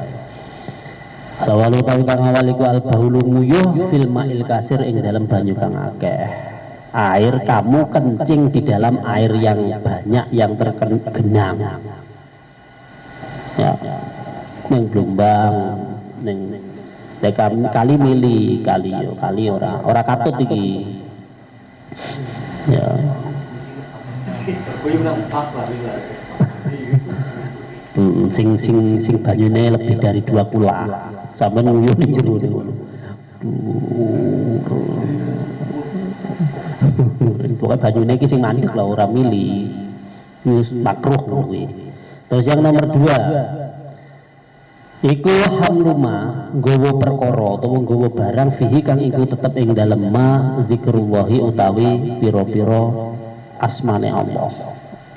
Sawalu utawi kang awal iku al bahulu nguyuh fil ma'il kasir ing dalam banyu kang akeh. Air kamu kencing di dalam air yang banyak yang tergenang. Ya. Ning gelombang ning kali mili kali ora katut iki ya sing banyune lebih dari 2 kula sampai nguyuh ning jero pokoknya banyune iki sing mandek lah ora mili wis makruh kuwi. Terus yang nomor 2 iku hamluma nggawa perkara utawa nggawa barang fihi kang iku tetep ing dalem ma zikrullahi utawi pira-pira asmane Allah.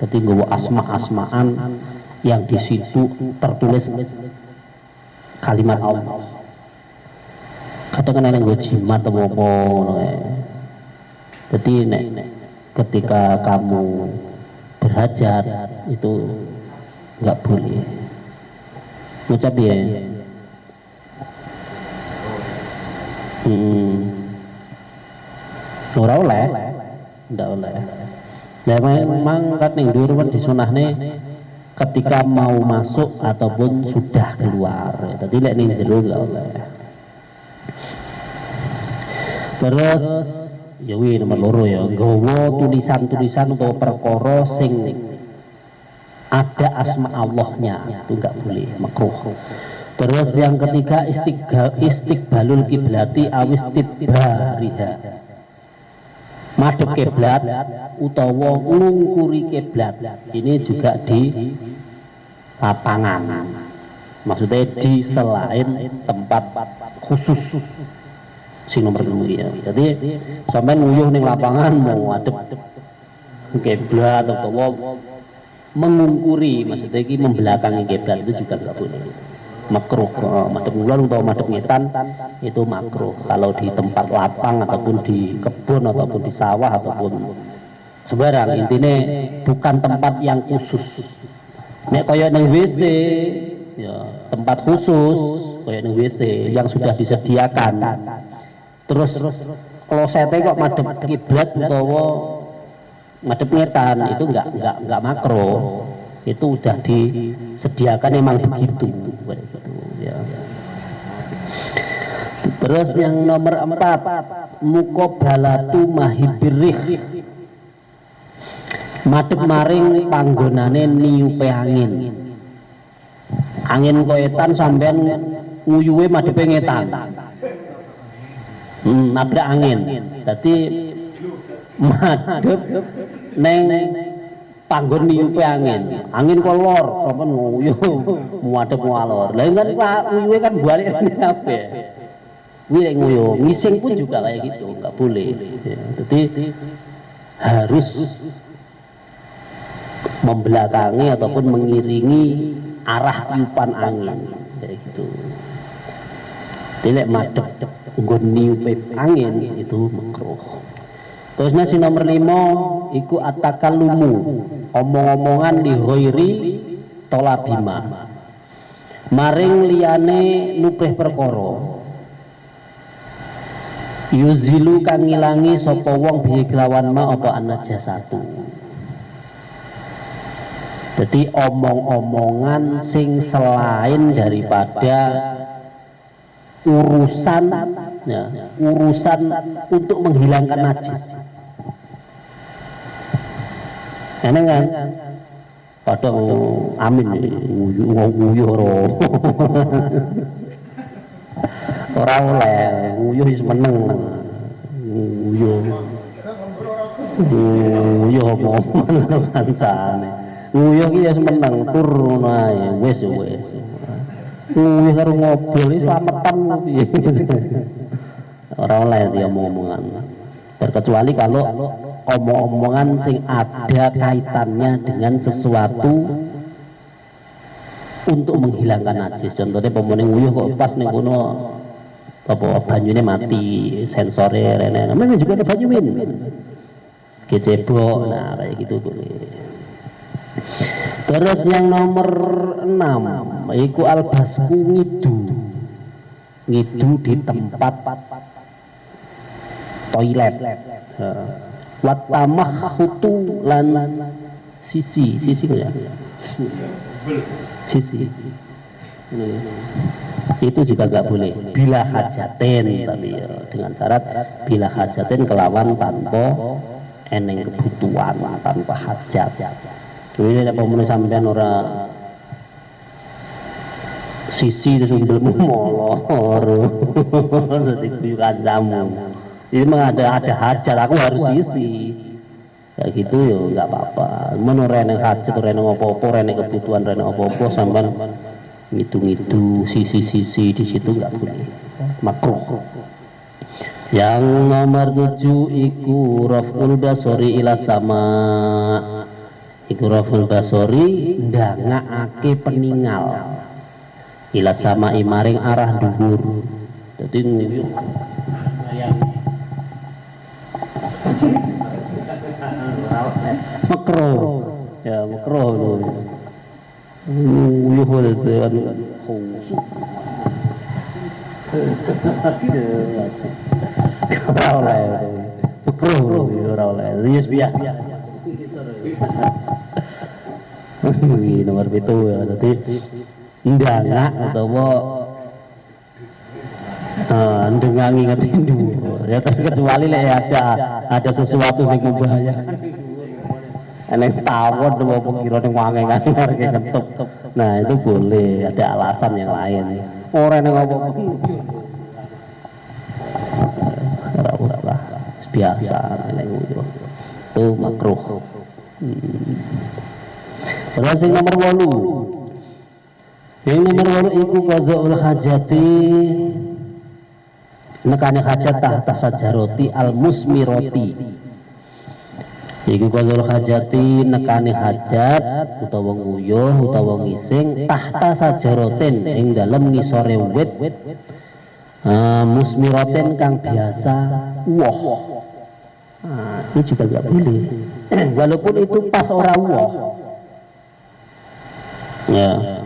Jadi nggawa asma-asmaan yang di situ tertulis kalimat Allah. Kadang kan nggo jimat atau apa ngono. Jadi ketika kamu berhajat itu nggak boleh ngucap ya. Ora oleh, ndak oleh. Ya memang kan ning dhuwur kan disunahne ketika mau masuk ataupun sudah keluar. Jadi lek ning jero nggak oleh. Terus ya wi nomor 2 ya, nggawa tulisan-tulisan atau perkara sing ada asma Allahnya itu enggak boleh, makruh. Terus yang ketiga istiqbalul kiblati awis tibariha, madhep kiblat utawa ngungkuri kiblat. Ini juga di lapangan, maksudnya di selain tempat khusus. Sing nomor 2 ya. Jadi sampai nguyuh ning lapangan mau adep kiblat atau mengungkuri, maksudnya ini membelakangi kiblat itu juga enggak boleh. Makruh. Madhep ngulon atau madhep ngetan itu makruh. Kalau di tempat lapang ataupun di kebun ataupun di sawah ataupun sembarang, intinya bukan tempat yang khusus. Nek kaya ning WC ya, tempat khusus kaya ning WC yang sudah disediakan. Terus klosetnya kok madhep kiblat utawa madhep ngetan itu enggak makro, itu udah disediakan emang begitu ya. Terus yang nomor 4 muqabalatu mahibirih, madhep maring panggonane niupe angin. Angin koetan sampean nguyuhe madhepe ngetan. Nabrak angin, jadi madhep neng panggon niupe angin kolor, sampean nguyuh madhep ngalor. Lah kan nguyuhe kan balik apa? Kuwi nguyuh, ngising pun juga kayak gitu, nggak boleh. Jadi harus membelakangi ataupun mengiringi arah tiupan angin kayak gitu. Tidak madhep nggon niupe angin itu makruh. Terus nasi nomor 5 iku atakalumu, omong-omongan di ghairi tolabima, maring liyane nupeh perkara, yuzilu kang ngilangi sapa wong bihi kelawan ma apa anajasatu. Jadi omong-omongan sing selain daripada urusan ya, urusan untuk menghilangkan najis. Enak kan? Padahal amin nguyuh ora oleh nguyuh wis meneng. Nguyuh omong kancane. Nguyuh ki wis meneng tur ngono ae, wis. Nguyuh karo ngobrol iki slametan piye. Ora oleh dia omong-omongan. Terkecuali kalau omong-omongan sing ada kaitannya dengan sesuatu untuk menghilangkan najis. Contohnya pemene nguyuh kok pas ning kono apa banyune mati, sensore rene. Namanya juga ada banyu min. Kecebok, nah kayak gitu boleh. Terus yang nomor 6 iku albasku ngidu di tempat toilet. Watamah hutu lan sisi ya. Sisi. Itu juga nggak boleh. Bila hajaten, tapi ya, dengan syarat bila hajaten kelawan tanpa eneng kebutuhan, tanpa hajat. Ini nek pemenuh sampean ora sisi terus umbelmu molor jadi kuyu kancamu ini memang ada hajat aku harus sisi kayak gitu ya nggak apa-apa menurut reneng hajat reneng apa-apa reneng kebutuhan reneng apa-apa sampai ngitung-ngitung sisi-sisi di situ nggak boleh makruh. Yang nomor 7 iku raful basori ila sama iku raful basori ndangakake peningal ila sama imaring arah dhuwur dadi nguyuh makruh ya makruh nguyuh itu ora oleh makruh ora oleh wis biasa nomor 7 ya dadi ndangak utawa ndengangi ngetin dhuwur ya kecuali lek ada sesuatu yang membahayakan enek tawon apa kira ning wangen-wangen arek kentup nah itu boleh ada alasan yang lain ora ning apa-apa ora usah biasa enek itu makruh. Terus yang nomor 8 yang nomor 8 iku qadhaul hajati nekane hajat tahta sajaroti al musmiroti iku qadhaul hajati nekane hajat utawa nguyuh utawa ngising tahta sajarotin ing dalem ngisore wit musmirotin kang biasa woh ini juga nggak boleh walaupun itu pas orang woh ya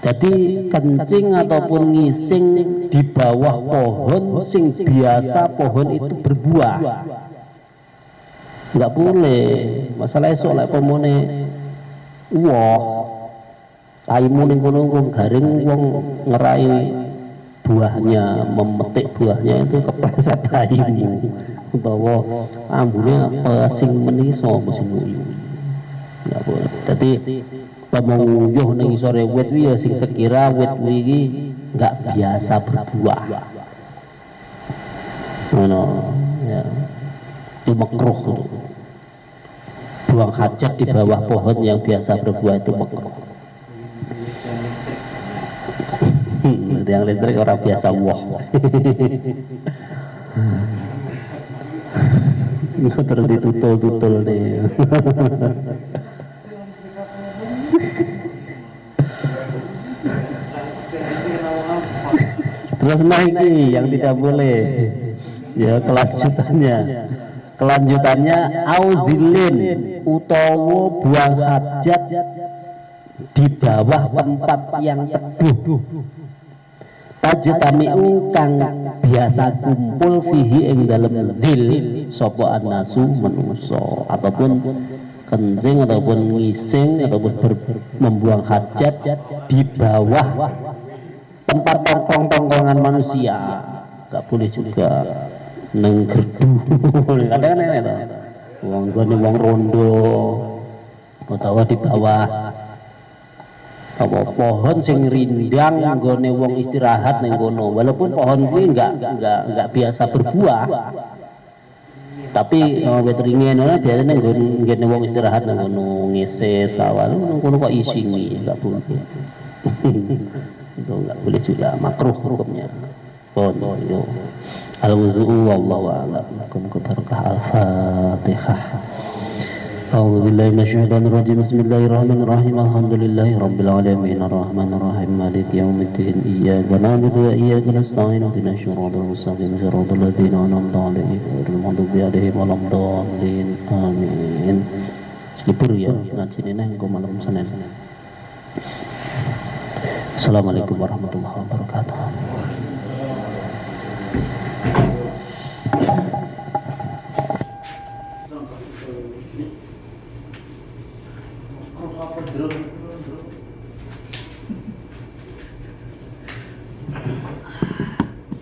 jadi kencing ataupun ngising di bawah pohon sing biasa pohon itu berbuah nggak boleh masalah esok lah pomone woh taimu ning kono wong garing wong ngerai buahnya memetik buahnya itu kepleset taimu utawa ambune pesing meniso mesin uyu nggak boleh jadi pemuyuh ning isore wit kuwi ya sing sekira wit kuwi iki enggak biasa berbuah. Ngono ya. Itu makruh. Buang hajat di bawah pohon yang biasa berbuah itu makruh. Yang listrik orang biasa wah. Terus ditutul-tutul nih. Terus naiki yang tidak boleh ya kelanjutannya auzilin utawa buang hajat di bawah tempat yang teduh tajtamiu kang biasa kumpul fihi ing dalem zil sapa annasu manusa ataupun kencing ataupun ngising ataupun membuang hajat di bawah tempat tongkongan manusia nggak boleh juga neng gerdu kadang kan enak tuh wong rondo atau di bawah apa pohon sing rindang nggone wong istirahat neng kono walaupun pohon kuwi nggak biasa berbuah tapi wit ringin ora biasane nggone wong istirahat neng kono ngese sawah neng kono kok isini nggak boleh itu nggak boleh juga makruh hukumnya. Yo al-wudu'u wallahu a'lam. Barokah al-Fatihah. A'udzu billahi minasyaitonir rajim. Bismillahirrahmanirrahim. Alhamdulillahi rabbil alamin arrahmanir rahim maliki yaumiddin. Iyyaka na'budu wa iyyaka nasta'in ihdinas siratal mustaqim siratal ladzina an'amta 'alaihim ghairil maghdubi 'alaihim waladdallin. Amin. Libur ya ngajine nang malam Senin. Assalamualaikum warahmatullahi wabarakatuh.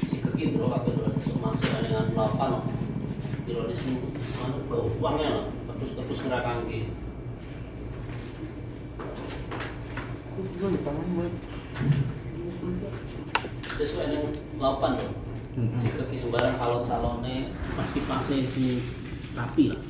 Si kaki bro aku masuk dengan 8 ironis mana uangnya terus ngerakangke sesuai dengan lapan tuh. Jika sembarang calon-calonnya pasti pasti rapi lah.